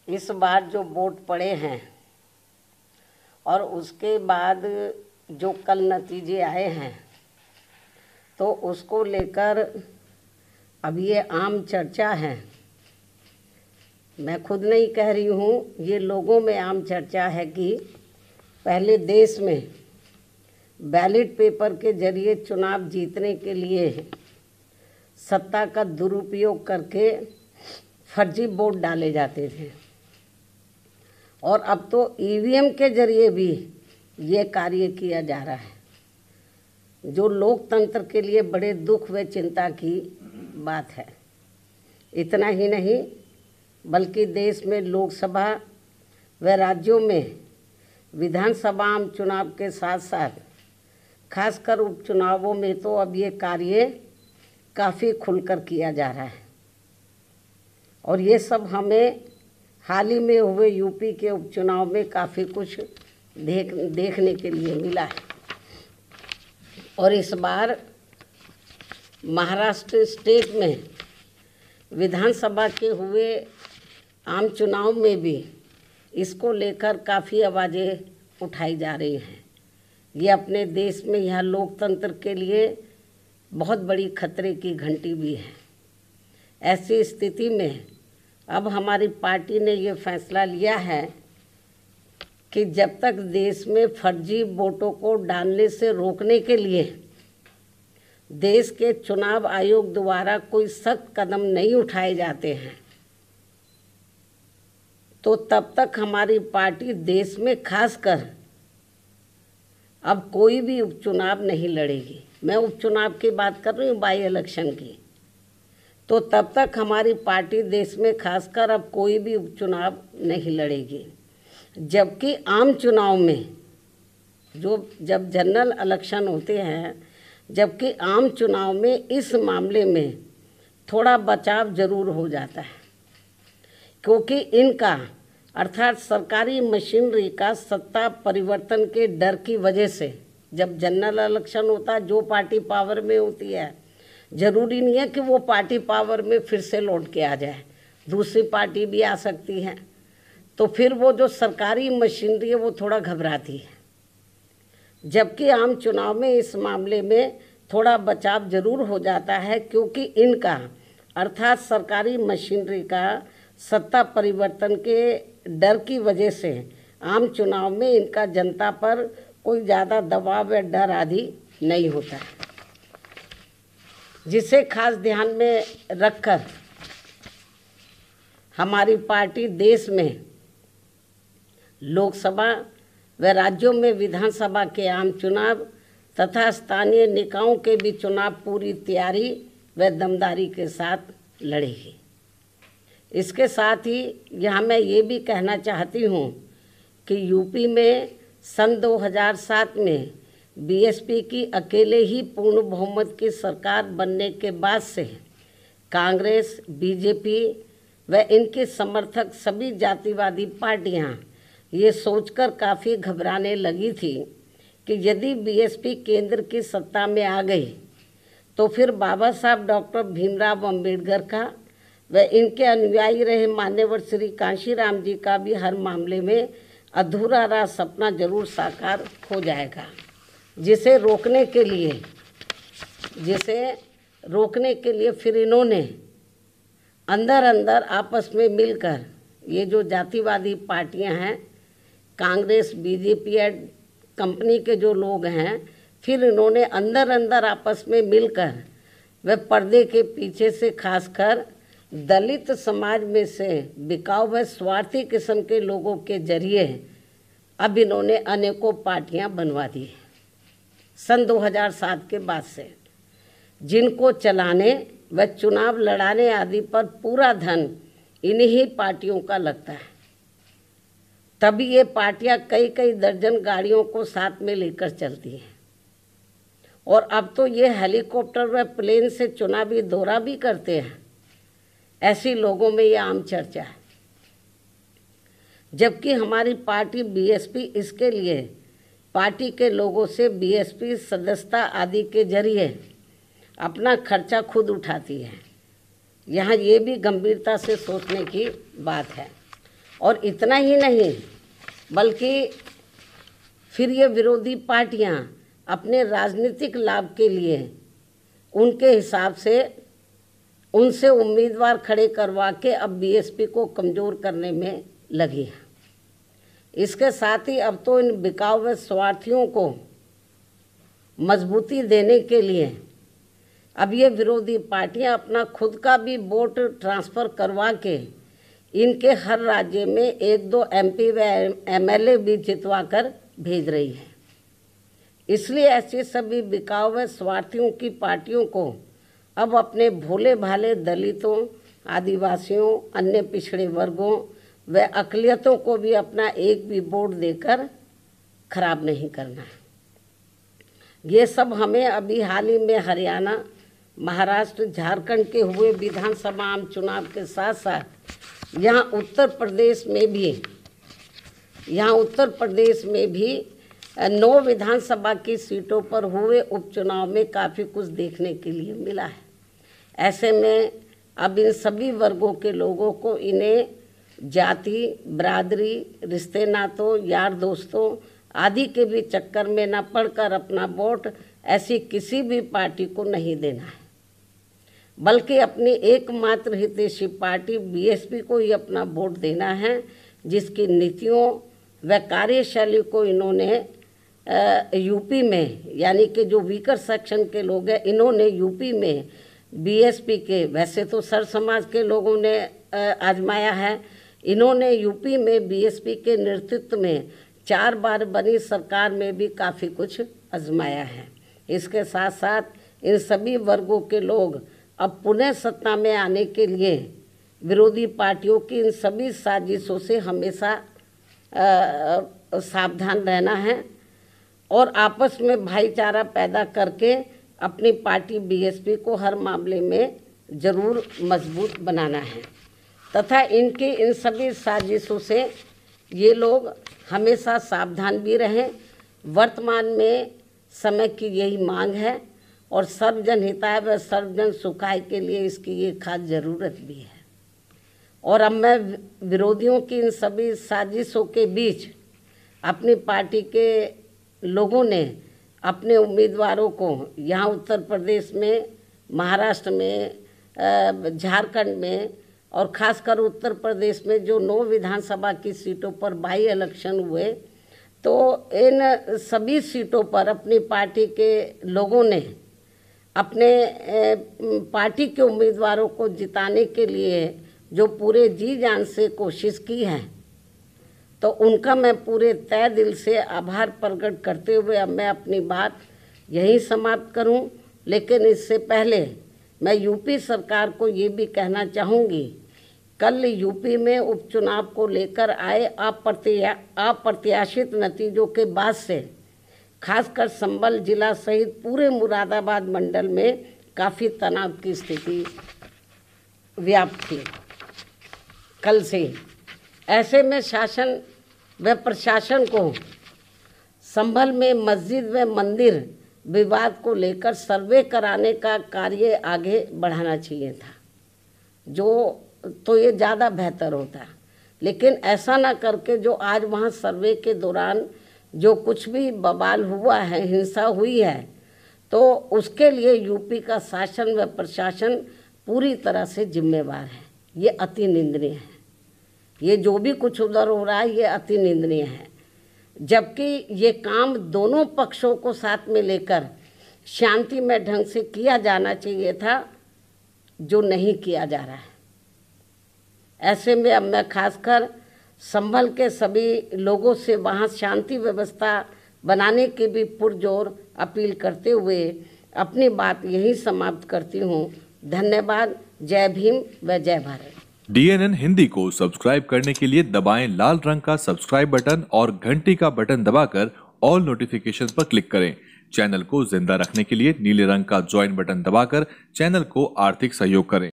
इस बार जो वोट पड़े हैं और उसके बाद जो कल नतीजे आए हैं तो उसको लेकर अब ये आम चर्चा है। मैं खुद नहीं कह रही हूँ, ये लोगों में आम चर्चा है कि पहले देश में बैलेट पेपर के जरिए चुनाव जीतने के लिए सत्ता का दुरुपयोग करके फर्जी वोट डाले जाते थे और अब तो ईवीएम के जरिए भी ये कार्य किया जा रहा है, जो लोकतंत्र के लिए बड़े दुख व चिंता की बात है। इतना ही नहीं बल्कि देश में लोकसभा व राज्यों में विधानसभा आम चुनाव के साथ साथ खासकर उपचुनावों में तो अब ये कार्य काफ़ी खुलकर किया जा रहा है और ये सब हमें हाल ही में हुए यूपी के उपचुनाव में काफ़ी कुछ देखने के लिए मिला है। और इस बार महाराष्ट्र स्टेट में विधानसभा के हुए आम चुनाव में भी इसको लेकर काफ़ी आवाज़ें उठाई जा रही हैं। ये अपने देश में यह लोकतंत्र के लिए बहुत बड़ी खतरे की घंटी भी है। ऐसी स्थिति में अब हमारी पार्टी ने ये फैसला लिया है कि जब तक देश में फर्जी वोटों को डालने से रोकने के लिए देश के चुनाव आयोग द्वारा कोई सख्त कदम नहीं उठाए जाते हैं तो तब तक हमारी पार्टी देश में खासकर अब कोई भी उपचुनाव नहीं लड़ेगी। मैं उपचुनाव की बात कर रही हूँ, बाई इलेक्शन की। तो तब तक हमारी पार्टी देश में खासकर अब कोई भी उपचुनाव नहीं लड़ेगी। जबकि आम चुनाव में जब जनरल इलेक्शन होते हैं, जबकि आम चुनाव में इस मामले में थोड़ा बचाव जरूर हो जाता है, क्योंकि इनका अर्थात सरकारी मशीनरी का सत्ता परिवर्तन के डर की वजह से जब जनरल इलेक्शन होता है, जो पार्टी पावर में होती है ज़रूरी नहीं है कि वो पार्टी पावर में फिर से लौट के आ जाए, दूसरी पार्टी भी आ सकती है। तो फिर वो जो सरकारी मशीनरी है वो थोड़ा घबराती है। जबकि आम चुनाव में इस मामले में थोड़ा बचाव जरूर हो जाता है, क्योंकि इनका अर्थात सरकारी मशीनरी का सत्ता परिवर्तन के डर की वजह से आम चुनाव में इनका जनता पर कोई ज़्यादा दबाव या डर आदि नहीं होता है, जिसे खास ध्यान में रखकर हमारी पार्टी देश में लोकसभा व राज्यों में विधानसभा के आम चुनाव तथा स्थानीय निकायों के भी चुनाव पूरी तैयारी व दमदारी के साथ लड़ेगी। इसके साथ ही यहाँ मैं ये भी कहना चाहती हूँ कि यूपी में सन 2007 में बीएसपी की अकेले ही पूर्ण बहुमत की सरकार बनने के बाद से कांग्रेस, बीजेपी व इनके समर्थक सभी जातिवादी पार्टियां ये सोचकर काफ़ी घबराने लगी थी कि यदि बीएसपी केंद्र की सत्ता में आ गई तो फिर बाबा साहब डॉक्टर भीमराव अम्बेडकर का व इनके अनुयायी रहे मान्यवर श्री कांशीराम जी का भी हर मामले में अधूरा रहा सपना जरूर साकार हो जाएगा, जिसे रोकने के लिए फिर इन्होंने अंदर अंदर आपस में मिलकर ये जो जातिवादी पार्टियां हैं, कांग्रेस, बीजेपी कंपनी के जो लोग हैं, फिर इन्होंने अंदर अंदर आपस में मिलकर व पर्दे के पीछे से खासकर दलित समाज में से बिकाऊ व स्वार्थी किस्म के लोगों के जरिए अब इन्होंने अनेकों पार्टियां बनवा दी हैं सन 2007 के बाद से, जिनको चलाने व चुनाव लड़ाने आदि पर पूरा धन इन्हीं पार्टियों का लगता है। तभी ये पार्टियां कई कई दर्जन गाड़ियों को साथ में लेकर चलती हैं और अब तो ये हेलीकॉप्टर व प्लेन से चुनावी दौरा भी करते हैं। ऐसी लोगों में ये आम चर्चा है। जबकि हमारी पार्टी बीएसपी इसके लिए पार्टी के लोगों से बीएसपी सदस्यता आदि के जरिए अपना खर्चा खुद उठाती है। यहाँ ये भी गंभीरता से सोचने की बात है। और इतना ही नहीं, बल्कि फिर ये विरोधी पार्टियां अपने राजनीतिक लाभ के लिए उनके हिसाब से उनसे उम्मीदवार खड़े करवा के अब बीएसपी को कमज़ोर करने में लगी हैं। इसके साथ ही अब तो इन बिकाऊ व स्वार्थियों को मजबूती देने के लिए अब ये विरोधी पार्टियां अपना खुद का भी वोट ट्रांसफ़र करवा के इनके हर राज्य में 1-2 MP व MLA भी जितवा कर भेज रही है। इसलिए ऐसी सभी बिकाऊ व स्वार्थियों की पार्टियों को अब अपने भोले भाले दलितों, आदिवासियों, अन्य पिछड़े वर्गों व अक़लियतों को भी अपना एक भी वोट देकर खराब नहीं करना है। ये सब हमें अभी हाल ही में हरियाणा, महाराष्ट्र, झारखंड के हुए विधानसभा आम चुनाव के साथ साथ यहाँ उत्तर प्रदेश में भी 9 विधानसभा की सीटों पर हुए उपचुनाव में काफ़ी कुछ देखने के लिए मिला है। ऐसे में अब इन सभी वर्गों के लोगों को इन्हें जाति, बरादरी, रिश्ते नातों, यार दोस्तों आदि के भी चक्कर में न पड़कर अपना वोट ऐसी किसी भी पार्टी को नहीं देना है, बल्कि अपनी एकमात्र हितैषी पार्टी बीएसपी को ही अपना वोट देना है, जिसकी नीतियों व कार्यशैली को इन्होंने यूपी में, यानी कि जो वीकर सेक्शन के लोग हैं, इन्होंने यूपी में बीएसपी के, वैसे तो सर समाज के लोगों ने आजमाया है, इन्होंने यूपी में बीएसपी के नेतृत्व में 4 बार बनी सरकार में भी काफ़ी कुछ आजमाया है। इसके साथ साथ इन सभी वर्गों के लोग अब पुनः सत्ता में आने के लिए विरोधी पार्टियों की इन सभी साजिशों से हमेशा सावधान रहना है और आपस में भाईचारा पैदा करके अपनी पार्टी बीएसपी को हर मामले में ज़रूर मजबूत बनाना है तथा इनकी इन सभी साजिशों से ये लोग हमेशा सावधान भी रहें। वर्तमान में समय की यही मांग है और सर्वजन हिताय व सर्वजन सुखाय के लिए इसकी ये खास ज़रूरत भी है। और अब मैं विरोधियों की इन सभी साजिशों के बीच अपनी पार्टी के लोगों ने अपने उम्मीदवारों को यहाँ उत्तर प्रदेश में, महाराष्ट्र में, झारखंड में और ख़ासकर उत्तर प्रदेश में जो 9 विधानसभा की सीटों पर बाई इलेक्शन हुए, तो इन सभी सीटों पर अपनी पार्टी के लोगों ने अपने पार्टी के उम्मीदवारों को जिताने के लिए जो पूरे जी जान से कोशिश की है, तो उनका मैं पूरे तय दिल से आभार प्रकट करते हुए अब मैं अपनी बात यहीं समाप्त करूं। लेकिन इससे पहले मैं यूपी सरकार को ये भी कहना चाहूँगी, कल यूपी में उपचुनाव को लेकर आए अप्रत्याशित नतीजों के बाद से खासकर संभल जिला सहित पूरे मुरादाबाद मंडल में काफ़ी तनाव की स्थिति व्याप्त थी कल से। ऐसे में शासन व प्रशासन को संभल में मस्जिद व मंदिर विवाद को लेकर सर्वे कराने का कार्य आगे बढ़ाना चाहिए था, जो तो ये ज़्यादा बेहतर होता। लेकिन ऐसा ना करके जो आज वहाँ सर्वे के दौरान जो कुछ भी बवाल हुआ है, हिंसा हुई है, तो उसके लिए यूपी का शासन व प्रशासन पूरी तरह से जिम्मेवार है। ये अति निंदनीय है। ये जो भी कुछ उधर हो रहा है ये अति निंदनीय है, जबकि ये काम दोनों पक्षों को साथ में लेकर शांतिमय ढंग से किया जाना चाहिए था, जो नहीं किया जा रहा है। ऐसे में अब मैं खासकर संभल के सभी लोगों से वहाँ शांति व्यवस्था बनाने की भी पुरजोर अपील करते हुए अपनी बात यही समाप्त करती हूँ। धन्यवाद। जय भीम व जय भारत। DNN हिंदी को सब्सक्राइब करने के लिए दबाएं लाल रंग का सब्सक्राइब बटन और घंटी का बटन दबाकर ऑल नोटिफिकेशन पर क्लिक करें। चैनल को जिंदा रखने के लिए नीले रंग का ज्वाइन बटन दबाकर चैनल को आर्थिक सहयोग करें।